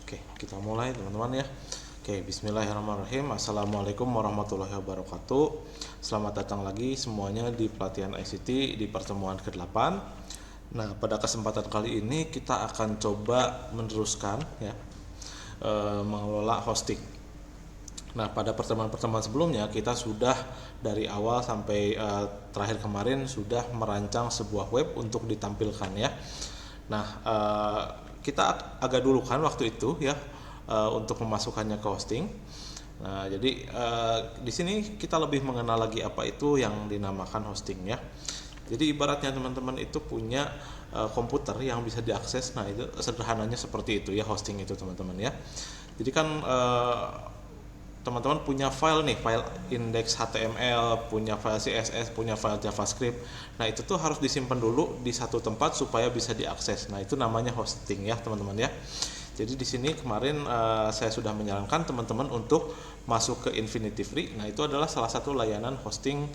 Oke, kita mulai teman-teman ya. Oke, bismillahirrahmanirrahim. Assalamualaikum warahmatullahi wabarakatuh. Selamat datang lagi semuanya di pelatihan ICT di pertemuan ke-8. Nah, pada kesempatan kali ini kita akan coba meneruskan ya, mengelola hosting. Nah, pada pertemuan-pertemuan sebelumnya kita sudah dari awal sampai terakhir kemarin sudah merancang sebuah web untuk ditampilkan ya. Nah, kita agak dulu kan waktu itu ya untuk memasukkannya ke hosting. Nah, jadi di sini kita lebih mengenal lagi apa itu yang dinamakan hosting ya. Jadi ibaratnya teman-teman itu punya komputer yang bisa diakses. Nah, itu sederhananya seperti itu ya hosting itu teman-teman ya. Jadi kan teman-teman punya file nih, file index HTML, punya file CSS, punya file JavaScript. Nah, itu tuh harus disimpan dulu di satu tempat supaya bisa diakses. Nah, itu namanya hosting ya, teman-teman ya. Jadi di sini kemarin saya sudah menyarankan teman-teman untuk masuk ke Infinity Free. Nah, itu adalah salah satu layanan hosting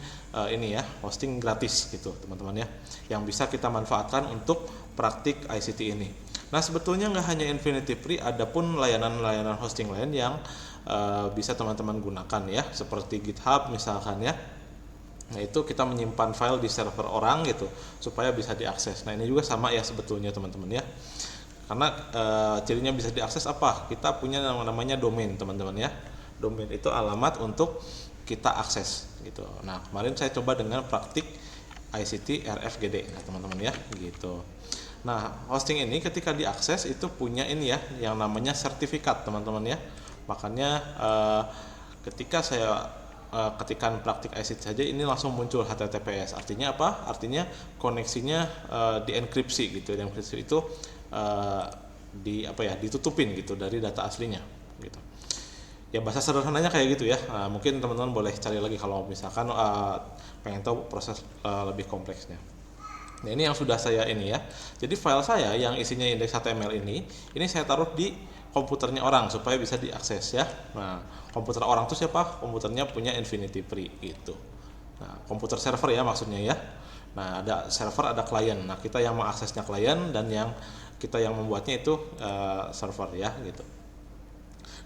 ini ya, hosting gratis gitu, teman-teman ya, yang bisa kita manfaatkan untuk praktik ICT ini. Nah, sebetulnya nggak hanya Infinity Free, ada pun layanan-layanan hosting lain yang bisa teman-teman gunakan ya, seperti GitHub misalkan ya. Nah, itu kita menyimpan file di server orang gitu supaya bisa diakses. Nah, ini juga sama ya sebetulnya teman-teman ya. Karena cirinya bisa diakses apa? Kita punya namanya domain teman-teman ya. Domain itu alamat untuk kita akses gitu. Nah, kemarin saya coba dengan praktik ICT RFGD nah teman-teman ya gitu. Nah, hosting ini ketika diakses itu punya ini ya yang namanya sertifikat teman-teman ya. Makanya ketika saya ketikkan praktik ICT saja ini langsung muncul HTTPS. Artinya apa? Artinya koneksinya dienkripsi gitu. Dienkripsi itu ditutupin gitu dari data aslinya gitu. Ya bahasa sederhananya kayak gitu ya. Nah, mungkin teman-teman boleh cari lagi kalau misalkan pengen tahu proses lebih kompleksnya. Nah, ini yang sudah saya ini ya. Jadi file saya yang isinya indeks HTML ini saya taruh di komputernya orang supaya bisa diakses ya. Nah, komputer orang itu siapa? Komputernya punya Infinity Free gitu. Nah, komputer server ya maksudnya ya. Nah, ada server, ada klien. Nah, kita yang mengaksesnya klien dan yang kita yang membuatnya itu server ya gitu.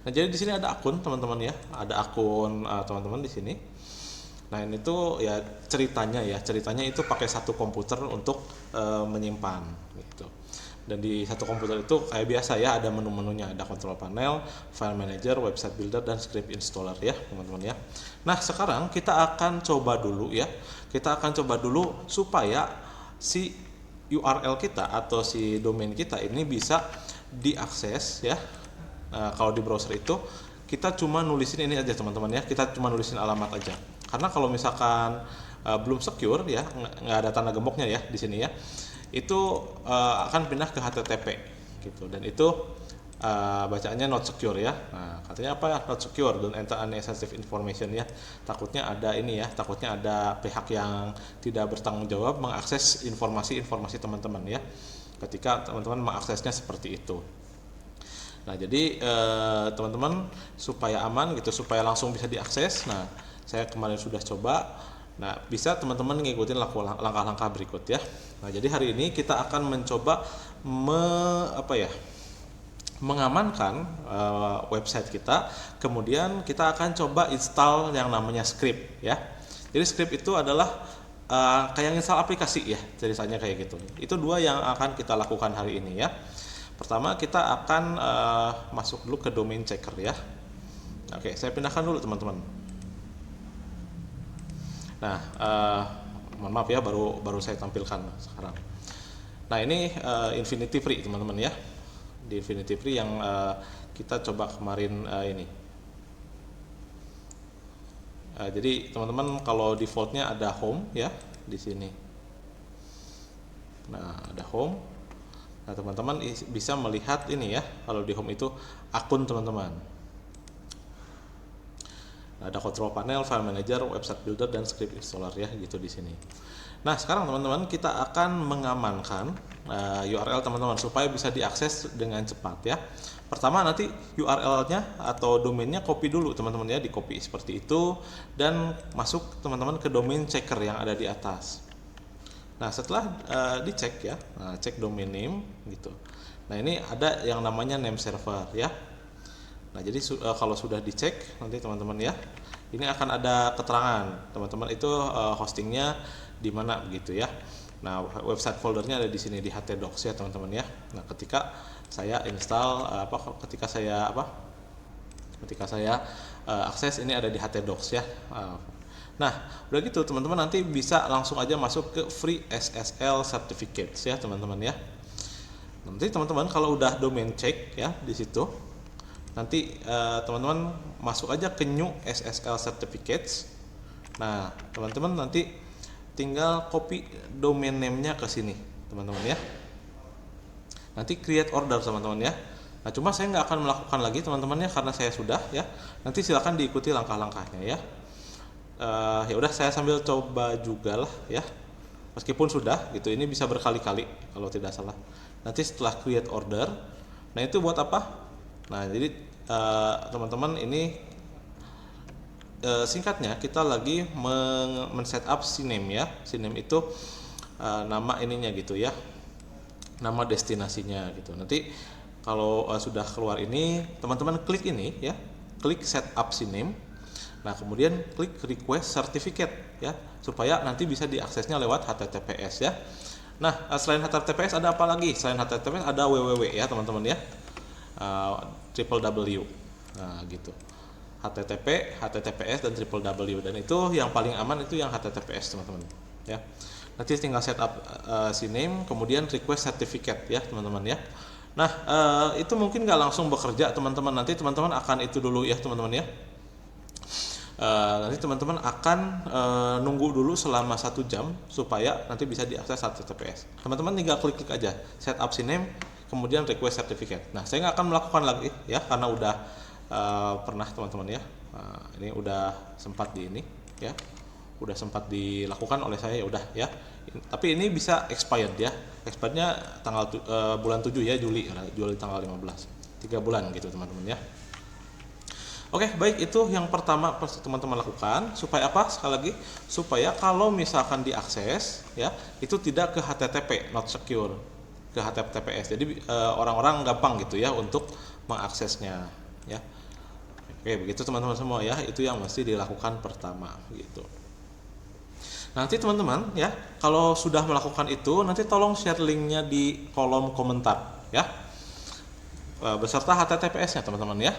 Nah, jadi di sini ada akun teman-teman ya. Ada akun teman-teman di sini. Nah, ini tuh ya ceritanya itu pakai satu komputer untuk menyimpan gitu. Dan di satu komputer itu kayak biasa ya ada menu-menunya, ada control panel, file manager, website builder dan script installer ya teman-teman ya. Nah, sekarang kita akan coba dulu ya. Kita akan coba dulu supaya si URL kita atau si domain kita ini bisa diakses ya. Kalau di browser itu kita cuma nulisin ini aja teman-teman ya, kita cuma nulisin alamat aja. Karena kalau misalkan belum secure ya, nggak ada tanda gemboknya ya di sini ya, itu akan pindah ke HTTP gitu, dan itu bacaannya not secure ya. Nah, katanya apa ya, not secure, don't enter any sensitive information ya. Takutnya ada ini ya, takutnya ada pihak yang tidak bertanggung jawab mengakses informasi teman-teman ya, ketika teman-teman mengaksesnya seperti itu. Nah, jadi teman-teman supaya aman gitu, supaya langsung bisa diakses. Nah, saya kemarin sudah coba. Nah, bisa teman-teman ngikutin langkah-langkah berikut ya. Nah, jadi hari ini kita akan mencoba mengamankan website kita. Kemudian kita akan coba install yang namanya script ya. Jadi script itu adalah kayak install aplikasi ya, ceritanya kayak gitu. Itu dua yang akan kita lakukan hari ini ya. Pertama kita akan masuk dulu ke domain checker ya. Oke, saya pindahkan dulu teman-teman. Nah, mohon maaf ya, baru saya tampilkan sekarang. Nah, ini Infinity Free teman-teman ya. Di Infinity Free yang kita coba kemarin ini. Jadi teman-teman kalau defaultnya ada home ya di sini. Nah, ada home. Nah, teman-teman bisa melihat ini ya, kalau di home itu akun teman-teman. Nah, ada control panel, file manager, website builder dan script installer ya gitu di sini. Nah, sekarang teman-teman kita akan mengamankan URL teman-teman supaya bisa diakses dengan cepat ya. Pertama nanti URL-nya atau domainnya copy dulu teman-teman ya, di copy seperti itu dan masuk teman-teman ke domain checker yang ada di atas. Nah, setelah dicek ya, cek domain name gitu. Nah ini ada yang namanya name server ya. Nah jadi kalau sudah dicek nanti teman-teman ya, ini akan ada keterangan teman-teman itu hostingnya di mana begitu ya. Nah website foldernya ada di sini di htdocs ya teman-teman ya. Nah ketika saya install ketika saya akses ini ada di htdocs ya. Nah udah gitu teman-teman nanti bisa langsung aja masuk ke free SSL certificates ya teman-teman ya. Nanti teman-teman kalau udah domain check ya di situ, nanti teman-teman masuk aja ke new SSL certificates. Nah teman-teman nanti tinggal copy domain name-nya ke sini teman-teman ya. Nanti create order teman-teman ya. Nah cuma saya nggak akan melakukan lagi teman-teman ya, karena saya sudah ya. Nanti silakan diikuti langkah-langkahnya ya. Ya udah saya sambil coba juga lah ya. Meskipun sudah gitu, ini bisa berkali-kali kalau tidak salah. Nanti setelah create order, nah itu buat apa? Nah jadi teman-teman ini singkatnya kita lagi men-setup CNAME ya. CNAME itu nama ininya gitu ya, nama destinasinya gitu. Nanti kalau sudah keluar ini, teman-teman klik ini ya, klik setup CNAME. Nah kemudian klik request certificate ya, supaya nanti bisa diaksesnya lewat HTTPS ya. Nah selain HTTPS ada apa lagi? Selain HTTPS ada www ya teman-teman ya, www. Nah gitu, HTTP, HTTPS dan www, dan itu yang paling aman itu yang HTTPS teman-teman ya. Nanti tinggal setup CNAME kemudian request certificate ya teman-teman ya. Nah itu mungkin nggak langsung bekerja teman-teman, nanti teman-teman akan itu dulu ya teman-teman ya. Nanti teman-teman akan nunggu dulu selama 1 jam supaya nanti bisa diakses HTTPS. Teman-teman tinggal klik-klik aja setup CNAME kemudian request certificate. Nah saya nggak akan melakukan lagi ya, karena udah pernah teman-teman ya. Ini udah sempat di ini ya, udah sempat dilakukan oleh saya ya udah ya. Tapi ini bisa expired ya, expirednya tanggal bulan 7 ya, Juli tanggal 15, 3 bulan gitu teman-teman ya. Oke, baik, itu yang pertama teman-teman lakukan supaya apa? Sekali lagi, supaya kalau misalkan diakses ya, itu tidak ke HTTP, not secure, ke HTTPS. Jadi orang-orang gampang gitu ya untuk mengaksesnya ya. Oke, begitu teman-teman semua ya, itu yang mesti dilakukan pertama gitu. Nanti teman-teman ya, kalau sudah melakukan itu, nanti tolong share linknya di kolom komentar ya, beserta HTTPS-nya teman-teman ya.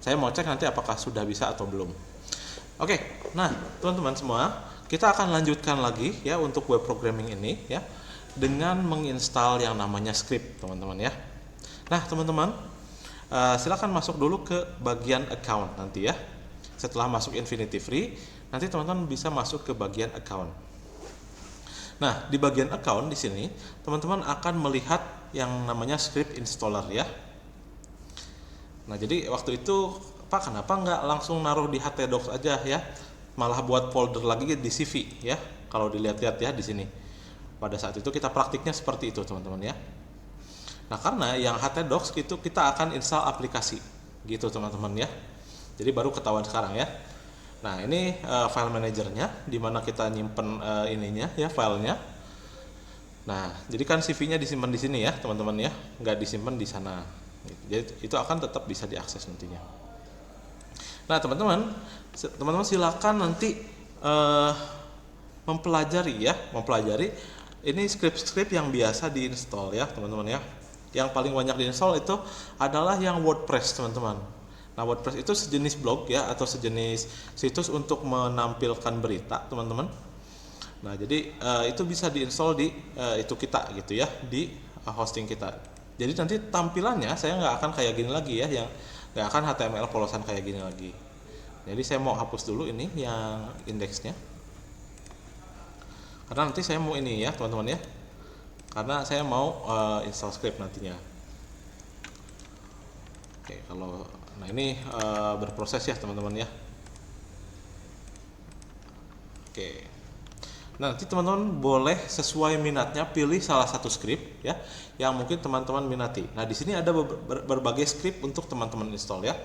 Saya mau cek nanti apakah sudah bisa atau belum. Oke, nah teman-teman semua, kita akan lanjutkan lagi ya untuk web programming ini ya, dengan menginstal yang namanya script teman-teman ya. Nah teman-teman, silakan masuk dulu ke bagian account nanti ya. Setelah masuk Infinity Free, nanti teman-teman bisa masuk ke bagian account. Nah di bagian account di sini, teman-teman akan melihat yang namanya script installer ya. Nah jadi waktu itu Pak kenapa nggak langsung naruh di htdocs aja ya, malah buat folder lagi di CV ya. Kalau dilihat-lihat ya di sini, pada saat itu kita praktiknya seperti itu teman-teman ya. Nah karena yang htdocs itu kita akan install aplikasi gitu teman-teman ya, jadi baru ketahuan sekarang ya. Nah ini file manajernya, dimana kita nyimpen ininya ya, filenya. Nah jadi kan CV-nya disimpan di sini ya teman-teman ya, nggak disimpan di sana. Jadi itu akan tetap bisa diakses nantinya. Nah teman-teman silakan nanti mempelajari ini script-script yang biasa diinstal ya teman-teman ya. Yang paling banyak diinstal itu adalah yang WordPress teman-teman. Nah WordPress itu sejenis blog ya, atau sejenis situs untuk menampilkan berita teman-teman. Nah jadi itu bisa diinstal di itu kita gitu ya, di hosting kita. Jadi nanti tampilannya saya nggak akan kayak gini lagi ya, yang nggak akan HTML polosan kayak gini lagi. Jadi saya mau hapus dulu ini yang indeksnya, karena nanti saya mau ini ya teman-teman ya, karena saya mau install script nantinya. Oke, nah ini berproses ya teman-teman ya. Oke. Nanti teman-teman boleh sesuai minatnya pilih salah satu script ya, yang mungkin teman-teman minati. Nah di sini ada berbagai script untuk teman-teman install ya.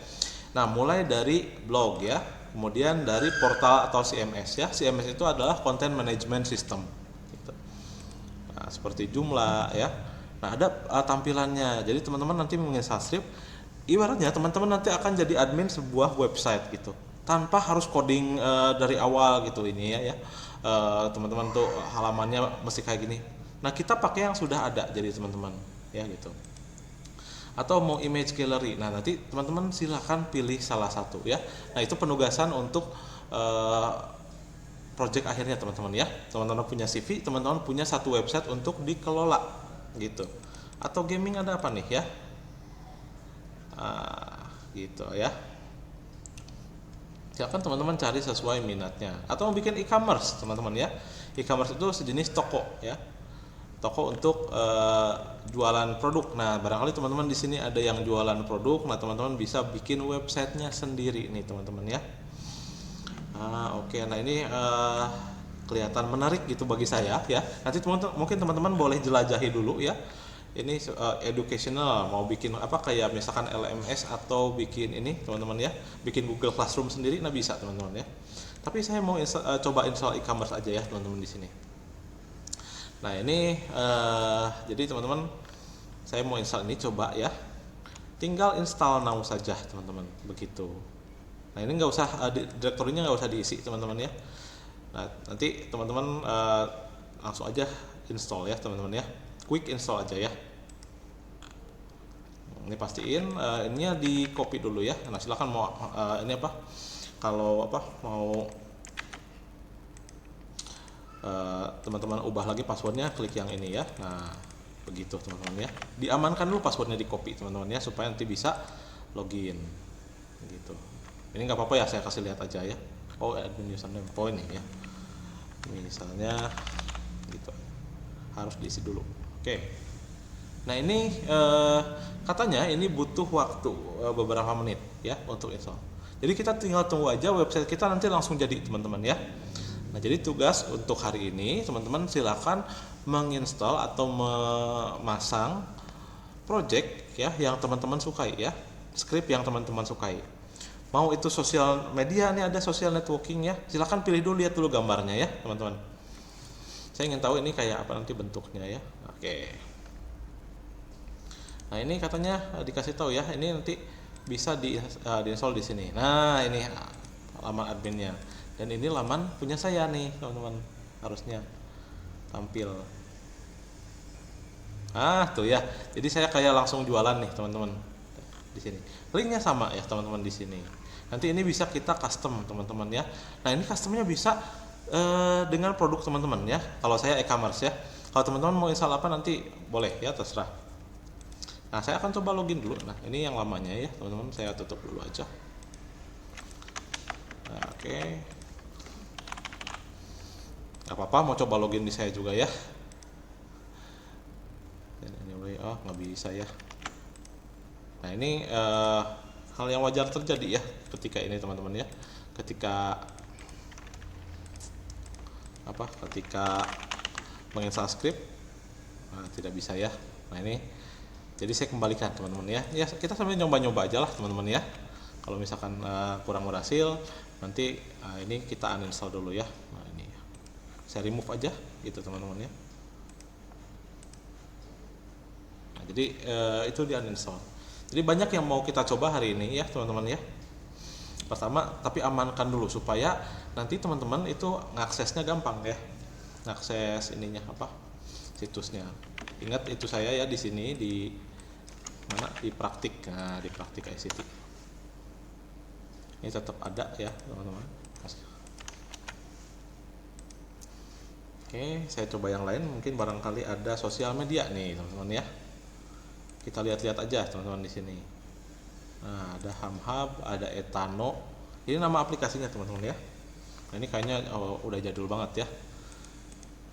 Nah mulai dari blog ya, kemudian dari portal atau CMS ya. CMS itu adalah content management system gitu. Nah seperti Joomla ya, Nah, ada tampilannya. Jadi teman-teman nanti menginstal script, ibaratnya teman-teman nanti akan jadi admin sebuah website gitu. Tanpa harus coding dari awal gitu ini ya. Teman-teman tuh halamannya mesti kayak gini. Nah, kita pakai yang sudah ada jadi teman-teman ya gitu. Atau mau image gallery. Nah, nanti teman-teman silahkan pilih salah satu ya. Nah, itu penugasan untuk project akhirnya teman-teman ya. Teman-teman punya CV, teman-teman punya satu website untuk dikelola gitu. Atau gaming ada apa nih ya? Gitu ya. Silakan teman-teman cari sesuai minatnya. Atau mau bikin e-commerce teman-teman ya. E-commerce itu sejenis toko ya. Toko untuk jualan produk. Nah, barangkali teman-teman di sini ada yang jualan produk. Nah, teman-teman bisa bikin websitenya sendiri nih teman-teman ya. Oke. Nah, ini kelihatan menarik gitu bagi saya ya. Nanti mungkin teman-teman boleh jelajahi dulu ya. Ini educational, mau bikin apa kayak misalkan LMS atau bikin ini teman-teman ya, bikin Google Classroom sendiri, nah bisa teman-teman ya. Tapi saya mau coba install e-commerce aja ya teman-teman di sini. Nah, ini jadi teman-teman saya mau install ini coba ya. Tinggal install now saja teman-teman begitu. Nah, ini nggak usah direktorinya nggak usah diisi teman-teman ya. Nah, nanti teman-teman langsung aja install ya teman-teman ya. Quick install aja ya. Ini pastiin ininya di copy dulu ya. Nah, silakan mau ini apa? Kalau apa mau teman-teman ubah lagi passwordnya, klik yang ini ya. Nah, begitu teman-teman ya. Diamankan dulu passwordnya di copy teman-teman ya, supaya nanti bisa login gitu. Ini nggak apa-apa ya, saya kasih lihat aja ya. Oh, admin username point nih ya. Misalnya gitu. Harus diisi dulu. Oke. Nah, ini katanya ini butuh waktu beberapa menit ya untuk install. Jadi kita tinggal tunggu aja website kita nanti langsung jadi teman-teman ya. Nah, jadi tugas untuk hari ini teman-teman silakan menginstal atau memasang project ya yang teman-teman sukai ya, script yang teman-teman sukai. Mau itu sosial media, nih ada social networking ya, silakan pilih dulu, lihat dulu gambarnya ya teman-teman. Saya ingin tahu ini kayak apa nanti bentuknya ya. Oke. Nah, ini katanya dikasih tahu ya, ini nanti bisa diinstal di sini. Nah, ini laman adminnya. Dan ini laman punya saya nih, teman-teman. Harusnya tampil. Tuh ya. Jadi saya kayak langsung jualan nih, teman-teman. Di sini. Linknya sama ya, teman-teman di sini. Nanti ini bisa kita custom, teman-teman ya. Nah, ini customnya bisa dengan produk teman-teman ya. Kalau saya e-commerce ya. Kalau teman-teman mau install apa nanti boleh ya, terserah. Nah, saya akan coba login dulu. Nah, ini yang lamanya ya teman-teman, saya tutup dulu aja. Nah, oke. Gak apa-apa, mau coba login di saya juga ya. Dan anyway, nggak bisa ya. Nah, ini hal yang wajar terjadi ya ketika ini teman-teman ya. Ketika menginstal script, tidak bisa ya. Nah, ini jadi saya kembalikan teman-teman ya. Ya, kita sambil nyoba-nyoba aja lah teman-teman ya. Kalau misalkan kurang berhasil, nanti ini kita uninstall dulu ya. Nah, ini saya remove aja gitu teman-teman ya. Nah, jadi itu di uninstall. Jadi banyak yang mau kita coba hari ini ya teman-teman ya. Pertama, tapi amankan dulu supaya nanti teman-teman itu ngaksesnya gampang ya. Ngakses ininya apa? Situsnya. Ingat itu saya ya di sini di mana, di praktik. Nah, di praktik ICT ini tetap ada ya teman-teman. Oke, saya coba yang lain, mungkin barangkali ada sosial media nih teman-teman ya. Kita lihat-lihat aja teman-teman di sini. Nah, ada Hamhub, ada Etano, ini nama aplikasinya teman-teman ya. Nah, ini kayaknya udah jadul banget ya,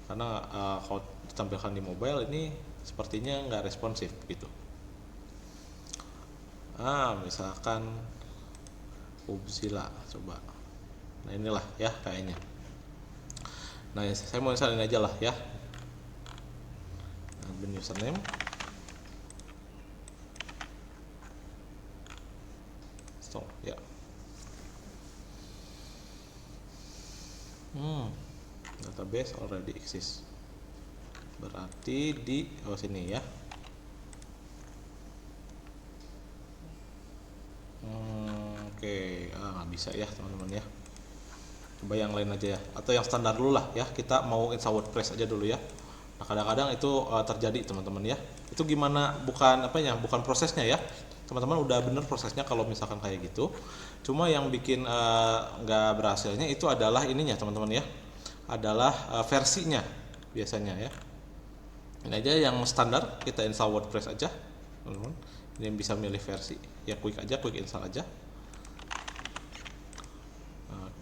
karena kalau ditampilkan di mobile ini sepertinya nggak responsif gitu. Misalkan Ubzilla coba. Nah, inilah ya kayaknya. Nah, saya mau install ini aja lah ya. Admin username. Stop ya. Database already exist. Berarti di sini ya. bisa ya teman-teman ya. Coba yang lain aja ya, atau yang standar dulu lah ya. Kita mau install WordPress aja dulu ya. Nah, kadang-kadang itu terjadi teman-teman ya. Itu gimana, bukan apanya, bukan prosesnya ya. Teman-teman udah bener prosesnya kalau misalkan kayak gitu. Cuma yang bikin nggak berhasilnya itu adalah ininya teman-teman ya. Adalah versinya biasanya ya. Ini aja yang standar, kita install WordPress aja teman-teman. Ini bisa milih versi ya, quick install aja.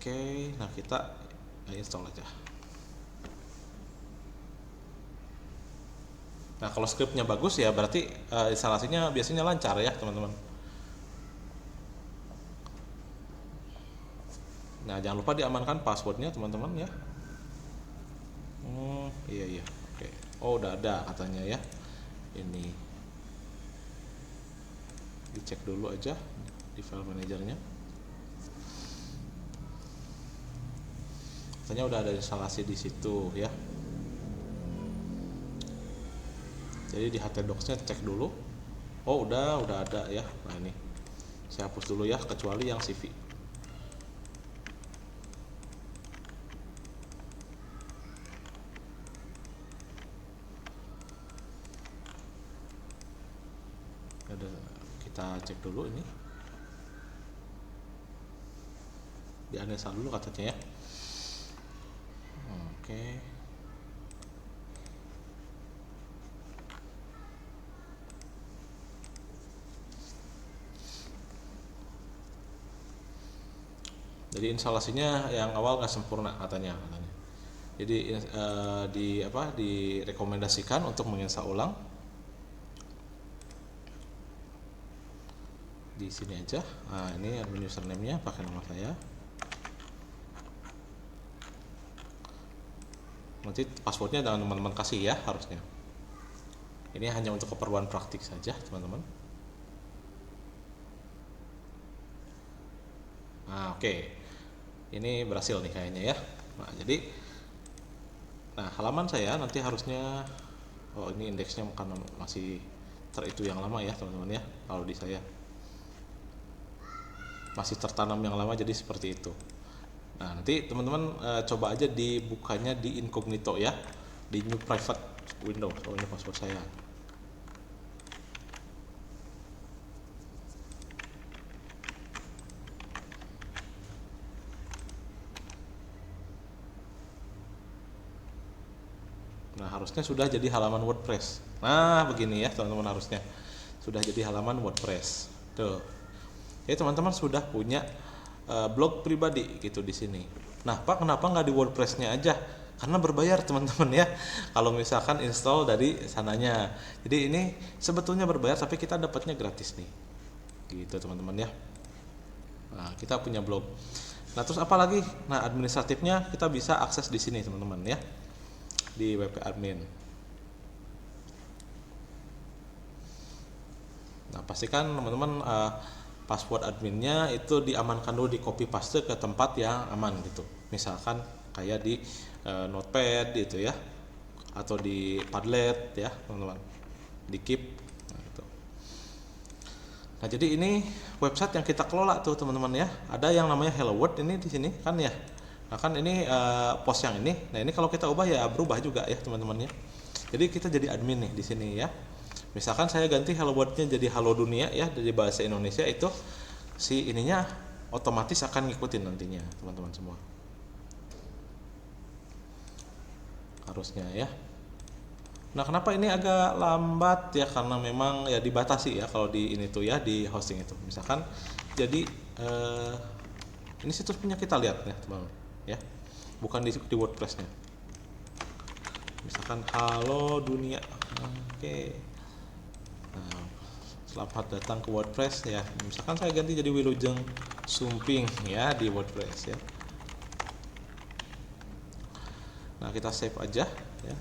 Oke, nah kita install aja. Nah kalau scriptnya bagus ya berarti instalasinya biasanya lancar ya teman-teman. Nah jangan lupa diamankan passwordnya teman-teman ya. Iya oke. Oh udah ada katanya ya. Ini dicek dulu aja di file manajernya. Katanya udah ada instalasi di situ ya. Jadi di htdocs-nya cek dulu. Oh udah ada ya. Nah ini saya hapus dulu ya, kecuali yang CV. Kita cek dulu ini. Di uninstall dulu katanya ya. Oke. Jadi instalasinya yang awal nggak sempurna katanya. Jadi direkomendasikan untuk menginstal ulang. Di sini aja. Nah, ini admin username-nya pakai nama saya. Nanti passwordnya jangan teman-teman kasih ya harusnya. Ini hanya untuk keperluan praktik saja teman-teman. Nah oke, ini berhasil nih kayaknya ya. Nah halaman saya nanti harusnya, oh ini indeksnya karena masih itu yang lama ya teman-teman ya. Kalau di saya masih tertanam yang lama jadi seperti itu. Nah nanti teman-teman coba aja dibukanya di incognito ya, di new private window. Oh ini password saya. Nah harusnya sudah jadi halaman WordPress. Nah begini ya teman-teman, harusnya sudah jadi halaman WordPress. Tuh. Jadi teman-teman sudah punya blog pribadi gitu di sini. Nah Pak, kenapa nggak di WordPress-nya aja? Karena berbayar teman-teman ya. Kalau misalkan install dari sananya. Jadi ini sebetulnya berbayar tapi kita dapatnya gratis nih. Gitu teman-teman ya. Nah kita punya blog. Nah terus apa lagi? Nah administratifnya kita bisa akses di sini teman-teman ya. Di WP admin. Nah pastikan teman-teman password adminnya itu diamankan dulu, di copy paste ke tempat yang aman gitu. Misalkan kayak di notepad gitu ya, atau di Padlet ya teman-teman, di Keep. Nah jadi ini website yang kita kelola tuh teman-teman ya. Ada yang namanya Hello World ini di sini kan ya. Nah kan ini post yang ini. Nah ini kalau kita ubah ya berubah juga ya teman-teman ya. Jadi kita jadi admin nih di sini ya. Misalkan saya ganti Hello World-nya jadi Halo Dunia ya, dari bahasa Indonesia, itu si ininya otomatis akan ngikutin nantinya teman-teman semua. Harusnya ya. Nah kenapa ini agak lambat ya, karena memang ya dibatasi ya kalau di ini tuh ya, di hosting itu. Misalkan jadi ini situs punya kita lihat ya teman-teman ya, bukan di WordPress-nya. Misalkan Halo Dunia. Oke. Nah, selamat datang ke WordPress ya. Misalkan saya ganti jadi Wilujeng Sumping ya di WordPress ya. Nah kita save aja ya.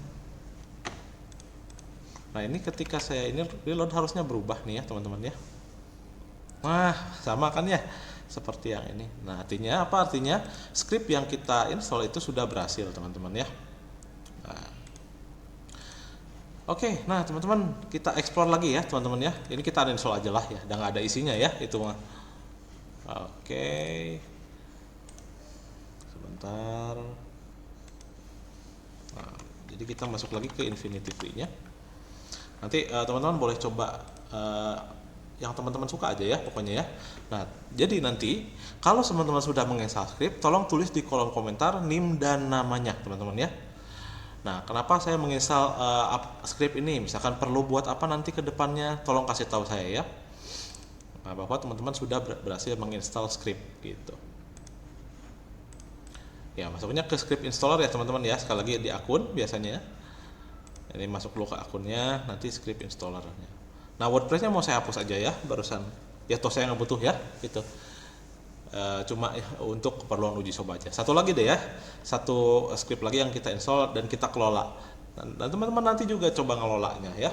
Nah ini ketika saya ini reload harusnya berubah nih ya teman-teman ya. Nah sama kan ya seperti yang ini. Nah artinya apa? Artinya script yang kita install itu sudah berhasil teman-teman ya. Oke, nah teman-teman kita explore lagi ya teman-teman ya. Ini kita uninstall aja lah ya, udah nggak ada isinya ya itu mah. Oke. sebentar. Nah, jadi kita masuk lagi ke Infinity Free-nya. Nanti teman-teman boleh coba yang teman-teman suka aja ya pokoknya ya. Nah, jadi nanti kalau teman-teman sudah menginstal script, tolong tulis di kolom komentar NIM dan namanya teman-teman ya. Nah, kenapa saya menginstal script ini? Misalkan perlu buat apa nanti ke depannya, tolong kasih tahu saya ya. Nah, bahwa teman-teman sudah berhasil menginstal script gitu. Ya, masuknya ke script installer ya teman-teman ya. Sekali lagi di akun biasanya. Ini masuk dulu ke akunnya, nanti script installernya. Nah, WordPress-nya mau saya hapus aja ya barusan. Ya toh saya nggak butuh ya gitu. Cuma untuk keperluan uji coba aja. Satu lagi deh ya, satu script lagi yang kita install dan kita kelola. Dan teman-teman nanti juga coba ngelolanya ya.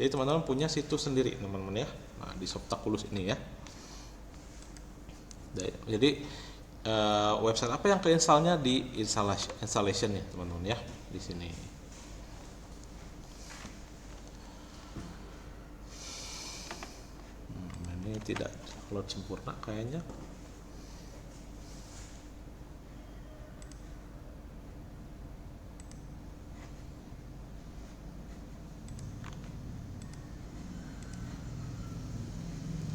Jadi teman-teman punya situs sendiri teman-teman ya. Nah, di Shoptaculous ini ya. Jadi website apa yang keinstallnya di installation ya teman-teman ya di sini. Ini tidak load sempurna kayaknya.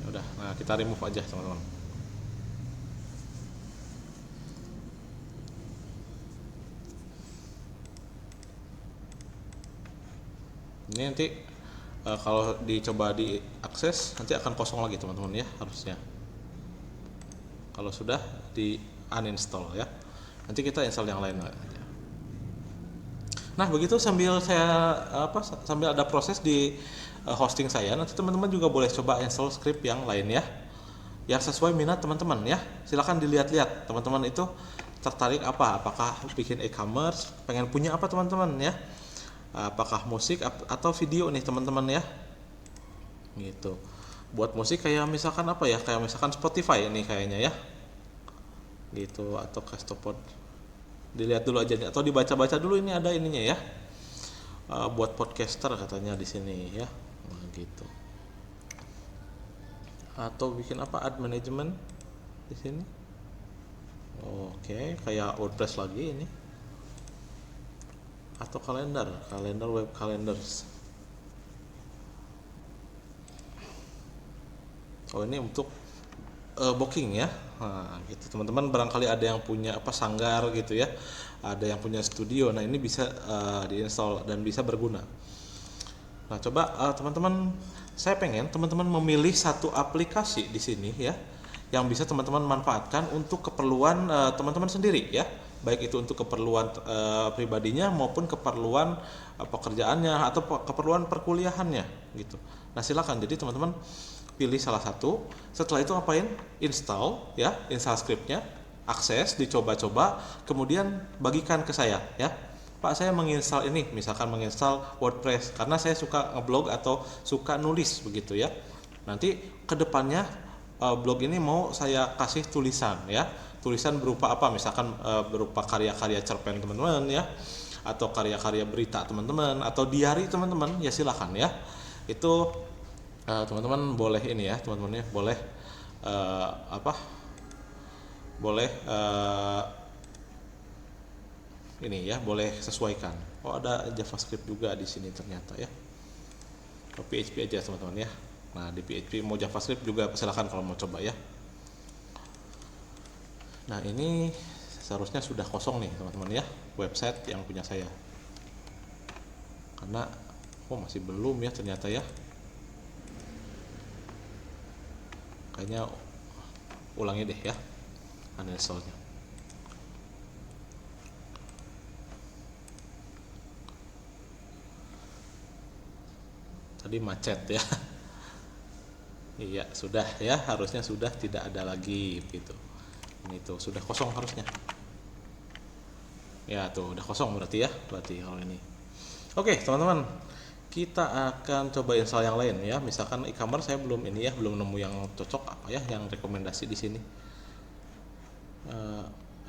Ya udah, nah kita remove aja teman-teman. Ini nanti kalau dicoba diakses nanti akan kosong lagi teman-teman ya harusnya. Kalau sudah di uninstall ya. Nanti kita install yang lain aja. Nah, begitu sambil sambil ada proses di hosting saya, nanti teman-teman juga boleh coba install script yang lain ya. Yang sesuai minat teman-teman ya. Silakan dilihat-lihat teman-teman itu tertarik apa? Apakah bikin e-commerce, pengen punya apa teman-teman ya? Apakah musik atau video nih teman-teman ya gitu. Buat musik kayak misalkan apa ya, kayak misalkan Spotify ini kayaknya ya gitu, atau Castopod, dilihat dulu aja atau dibaca-baca dulu, ini ada ininya ya. Buat podcaster katanya di sini ya. Nah, gitu. Atau bikin apa, ad management di sini. Oke, kayak WordPress lagi ini. Atau kalender web calendars. Ini untuk booking ya. Nah, gitu teman-teman, barangkali ada yang punya sanggar gitu ya, ada yang punya studio. Nah, ini bisa diinstal dan bisa berguna. Nah, coba teman-teman, saya pengen teman-teman memilih satu aplikasi di sini ya yang bisa teman-teman manfaatkan untuk keperluan teman-teman sendiri ya, baik itu untuk keperluan pribadinya maupun keperluan pekerjaannya atau keperluan perkuliahannya gitu. Nah, silakan, jadi teman-teman pilih salah satu, setelah itu apain, install scriptnya, akses, dicoba-coba, kemudian bagikan ke saya ya. Pak, saya menginstal ini, misalkan menginstal WordPress karena saya suka ngeblog atau suka nulis begitu ya. Nanti kedepannya blog ini mau saya kasih tulisan ya, tulisan berupa apa, misalkan berupa karya-karya cerpen teman-teman ya, atau karya-karya berita teman-teman, atau diary teman-teman ya, silakan ya. Itu teman-teman boleh ini ya, teman-teman ya, boleh boleh ini ya, boleh sesuaikan. Ada JavaScript juga di sini ternyata ya. PHP aja teman-teman ya. Nah, di PHP mau JavaScript juga silakan kalau mau coba ya. Nah, ini seharusnya sudah kosong nih teman-teman ya, website yang punya saya. Karena masih belum ya ternyata ya. Kayaknya ulangi deh ya uninstallnya. Tadi macet ya. Iya, sudah ya, harusnya sudah tidak ada lagi gitu. Ini tuh sudah kosong harusnya. Ya tuh udah kosong berarti ya, kalau ini. Oke, teman-teman, kita akan coba install yang lain ya. Misalkan e-commerce saya belum ini ya, belum nemu yang cocok apa ya, yang rekomendasi di sini.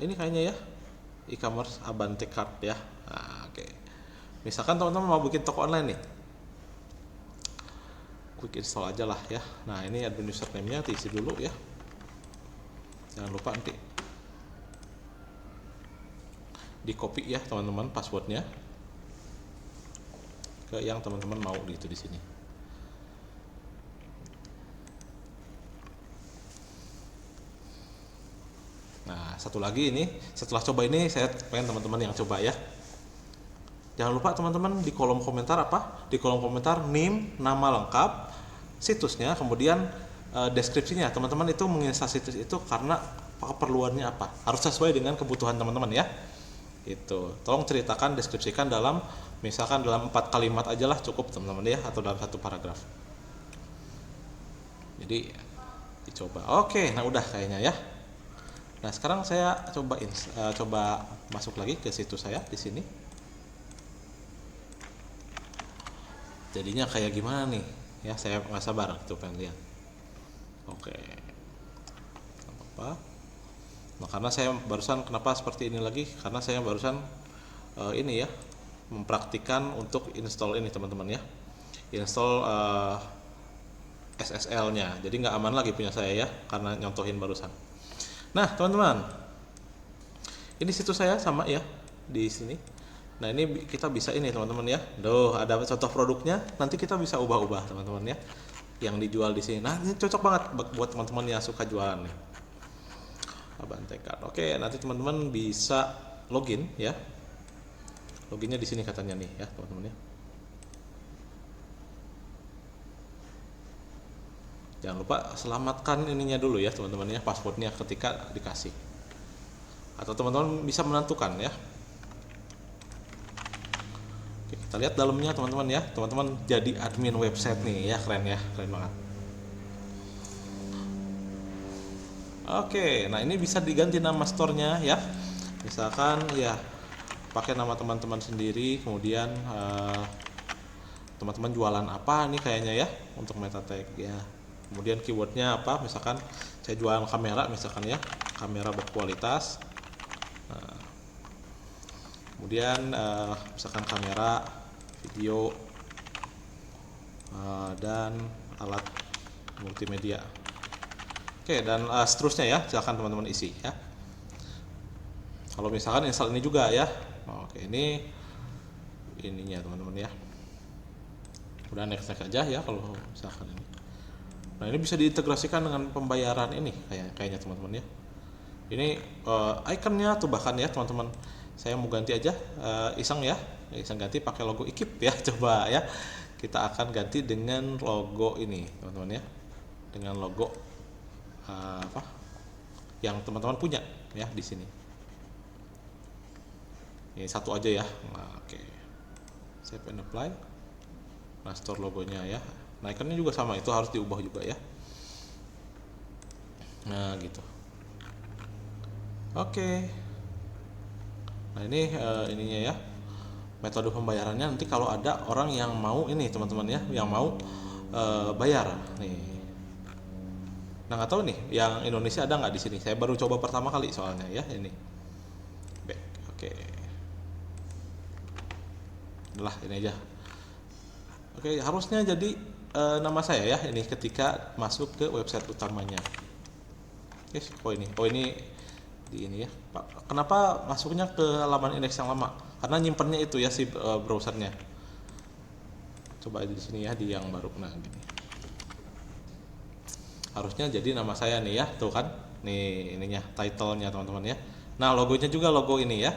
Ini kayaknya ya, e-commerce Abante Cart ya. Nah, oke. Misalkan teman-teman mau bikin toko online nih, quick install aja lah ya. Nah, ini admin username-nya diisi dulu ya. Jangan lupa nanti di copy ya teman-teman passwordnya ke yang teman-teman mau gitu di sini. Nah, satu lagi ini, setelah coba ini saya pengen teman-teman yang coba ya. Jangan lupa teman-teman di kolom komentar apa? Di kolom komentar name, nama lengkap, situsnya, kemudian deskripsinya. Teman-teman itu menginstal situs itu karena keperluannya apa? Harus sesuai dengan kebutuhan teman-teman ya. Itu. Tolong ceritakan, deskripsikan dalam misalkan dalam 4 kalimat aja lah cukup teman-teman ya, atau dalam 1 paragraf. Jadi dicoba. Oke, nah udah kayaknya ya. Nah, sekarang saya coba masuk lagi ke situs saya di sini. Jadinya kayak gimana nih? Ya, saya nggak sabar gitu pengen lihat. Oke. Apa? Nah, karena saya barusan kenapa seperti ini lagi? Karena saya barusan ini ya, mempraktikkan untuk install ini teman-teman ya. Install SSL-nya. Jadi nggak aman lagi punya saya ya, karena nyontohin barusan. Nah, teman-teman, ini situs saya sama ya di sini. Nah, ini kita bisa ini teman-teman ya. Ada contoh produknya. Nanti kita bisa ubah-ubah teman-teman ya, yang dijual di sini. Nah, ini cocok banget buat teman-teman yang suka jualan nih. Abantekan. Oke, nanti teman-teman bisa login ya. Loginnya di sini katanya nih ya, teman-teman ya. Jangan lupa selamatkan ininya dulu ya teman-teman ya, passwordnya ketika dikasih. Atau teman-teman bisa menentukan ya. Oke, kita lihat dalamnya teman-teman ya. Teman-teman jadi admin website nih ya, keren ya, keren banget. Oke, nah ini bisa diganti nama store-nya ya. Misalkan ya pakai nama teman-teman sendiri, kemudian teman-teman jualan apa nih kayaknya ya untuk meta tag ya. Kemudian keywordnya apa, misalkan saya jualan kamera misalkan ya, kamera berkualitas. Nah, kemudian misalkan kamera, video, dan alat multimedia. Oke, dan seterusnya ya, silakan teman-teman isi ya. Kalau misalkan install ini juga ya. Oke, ininya teman-teman ya. Udah next aja ya kalau misalkan ini. Nah, ini bisa diintegrasikan dengan pembayaran ini kayaknya teman-teman ya. Ini ikonnya tuh bahkan ya teman-teman. Saya mau ganti aja iseng ya. Iseng ganti pakai logo IKIP ya, coba ya. Kita akan ganti dengan logo ini, teman-teman ya. Dengan logo apa? Yang teman-teman punya ya di sini. Ini satu aja ya. Nah, oke. Save and apply. Nah, store logonya ya. Nah, ikonnya juga sama, itu harus diubah juga ya. Nah, gitu. Oke. Nah, ini ininya ya. Metode pembayarannya nanti kalau ada orang yang mau ini teman-teman ya, yang mau bayar nih. Nah, nggak tahu nih yang Indonesia ada nggak di sini. Saya baru coba pertama kali soalnya ya ini. Back. Oke. Udah ini aja. Oke, harusnya jadi nama saya ya ini ketika masuk ke website utamanya. Oke, oh ini di ini ya. Pak, kenapa masuknya ke halaman indeks yang lama? Karena nyimpennya itu ya si browsernya. Coba di sini ya di yang baru. Nah, gini. Harusnya jadi nama saya nih ya, tuh kan. Nih ininya, title-nya teman-teman ya. Nah, logonya juga logo ini ya.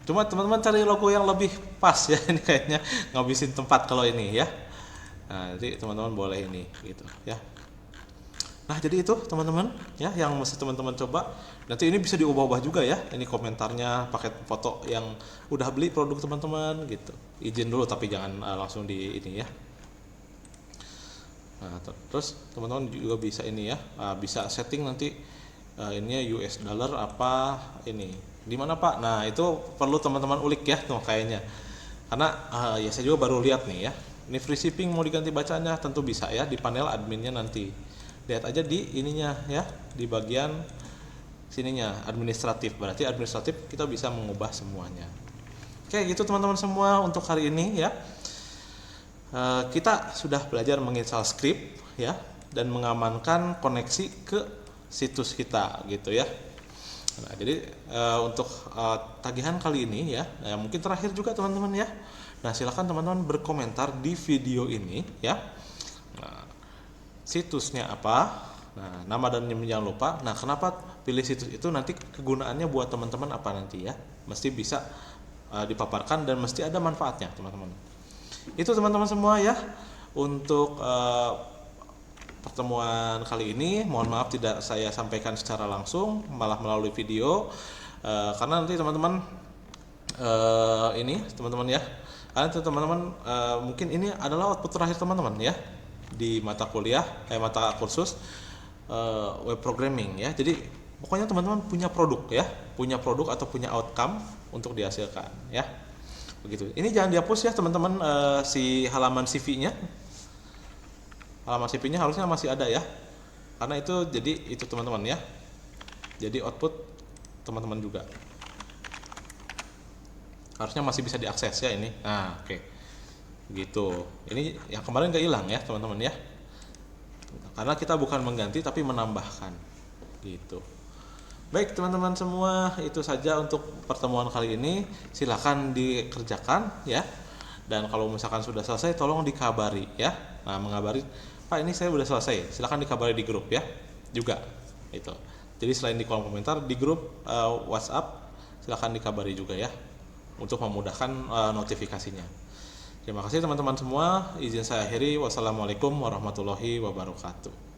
Cuma teman-teman cari logo yang lebih pas ya, ini kayaknya ngabisin tempat kalau ini ya. Nah, jadi teman-teman boleh ini gitu ya. Nah, jadi itu teman-teman ya yang mesti teman-teman coba. Nanti ini bisa diubah-ubah juga ya. Ini komentarnya pakai foto yang udah beli produk teman-teman gitu. Izin dulu tapi jangan langsung di ini ya. Nah, terus teman-teman juga bisa ini ya. Bisa setting nanti ininya US dollar apa ini. Di mana Pak? Nah, itu perlu teman-teman ulik ya tuh kayaknya. Karena ya saya juga baru lihat nih ya. Ini free shipping mau diganti bacanya tentu bisa ya di panel adminnya nanti. Lihat aja di ininya ya, di bagian sininya administratif. Berarti administratif kita bisa mengubah semuanya. Oke, gitu teman-teman semua untuk hari ini ya. Kita sudah belajar menginstal script ya dan mengamankan koneksi ke situs kita gitu ya. Nah, jadi untuk tagihan kali ini ya, mungkin terakhir juga teman-teman ya. Nah, silakan teman-teman berkomentar di video ini ya. Nah, situsnya apa? Nah, nama dan NIM jangan lupa. Nah, kenapa pilih situs itu, nanti kegunaannya buat teman-teman apa nanti ya? Mesti bisa dipaparkan dan mesti ada manfaatnya, teman-teman. Itu teman-teman semua ya untuk pertemuan kali ini. Mohon maaf tidak saya sampaikan secara langsung, malah melalui video, karena nanti teman-teman ini teman-teman ya, karena teman-teman mungkin ini adalah output terakhir teman-teman ya di mata kuliah mata kursus web programming ya. Jadi pokoknya teman-teman punya produk ya, punya produk atau punya outcome untuk dihasilkan ya, begitu. Ini jangan dihapus ya teman-teman, si halaman CV-nya. Halaman CV-nya harusnya masih ada ya, karena itu jadi itu teman-teman ya, jadi output teman-teman juga harusnya masih bisa diakses ya ini. Nah, oke. Gitu. Ini yang kemarin gak hilang ya teman-teman ya, karena kita bukan mengganti tapi menambahkan gitu. Baik teman-teman semua, itu saja untuk pertemuan kali ini. Silakan dikerjakan ya, dan kalau misalkan sudah selesai tolong dikabari ya. Nah, mengabari, Pak ini saya udah selesai, silakan dikabari di grup ya juga itu. Jadi selain di kolom komentar, di grup WhatsApp silakan dikabari juga ya, untuk memudahkan notifikasinya. Terima kasih teman-teman semua, izin saya akhiri. Wassalamualaikum warahmatullahi wabarakatuh.